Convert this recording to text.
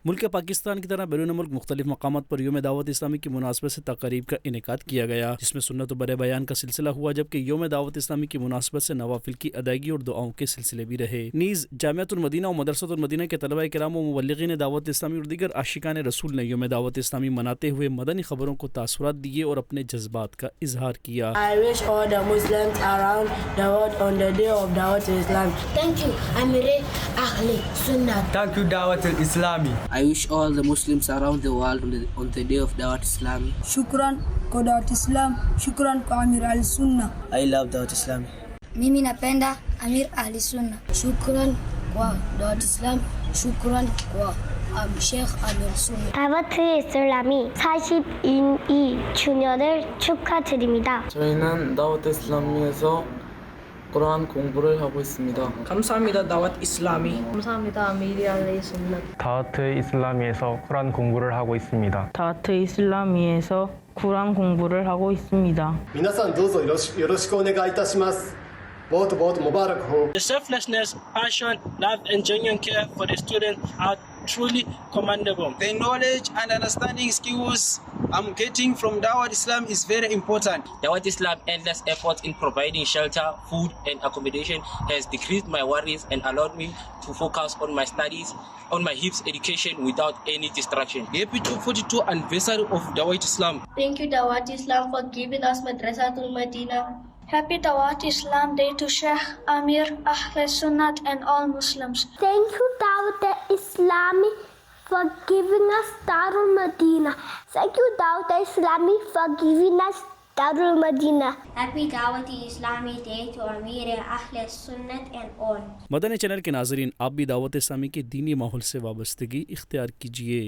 मुल्क पाकिस्तान की तरह बैरून मुल्क मुख्तलिफ मकामात पर योम दावत इस्लामी की मुनासबत से तकरीब का इनेकाद किया गया, जिसमें सुन्नत बर बयान का सिलसिला हुआ, जबकि योम दावत इस्लामी की मुनासबत से नवाफिल की अदायगी और दुआओं के सिलसिले भी रहे। नीज़ जामियातुल मदीना और मदरसतुल मदीना के तलबा-ए-किराम और मुबल्लिगीन दावत इस्लामी और दीगर आशिकान-ए-रसूल ने योम दावत इस्लामी मनाते हुए मदनी खबरों को तासुरात दिए और अपने जज्बात का इजहार किया। I wish all the Muslims around the world on the day of Dawat-e-Islam. Thank you, Ameer-e-Ahl-e-sunnat. Thank you, Dawat-e-islami. I wish all the Muslims around the world on the day of Dawat-e-islami. Shukran kwa Dawat-e-islam, shukran kwa Ameer-e-Ahl-e-sunnat. I love Dawat-e-islami. Mimi napenda Ameer-e-Ahl-e-sunnat. Shukran kwa Dawat-e-islam, shukran kwa Sheikh Ameer-e-sunnat. 다와트-이슬람이 42주년을 축하드립니다. 저희는 다와트-이슬람에서 꾸란 공부를 하고 있습니다. 감사합니다, Dawat-e-islami. 감사합니다, 아메er-e-Ahl-e-sunnat. 다와트-이슬람에서 쿠란 공부를 하고 있습니다. 다와트-이슬람에서 쿠란 공부를 하고 있습니다. 皆さんどうぞよろしくお願いいたします。बहुत बहुत मुबारक हो। The selflessness, passion, love and genuine care for the students are truly commendable. The knowledge and understanding skills I'm getting from Dawat-e-Islam is very important. Dawat-e-Islam's endless effort in providing shelter, food and accommodation has decreased my worries and allowed me to focus on my studies, on my hips education without any distraction. Happy to 42nd anniversary of Dawat-e-Islam. Thank you Dawat-e-Islam for giving us Madrasatul Madina. Happy Dawat-e-Islam Day to Sheikh Ameer-e-Ahl-e-sunnat and all Muslims. Thank you Dawat-e-Islami for giving us Darul Madina. Thank you Dawat-e-Islami for giving us Darul Madina. Happy Dawat-e-Islami Day to Ameer-e-Ahl-e-sunnat and all. Madani Channel के नाजरीन, आप भी दावत इस्लामी के दीनी माहौल से वाबस्तगी इख्तियार कीजिए।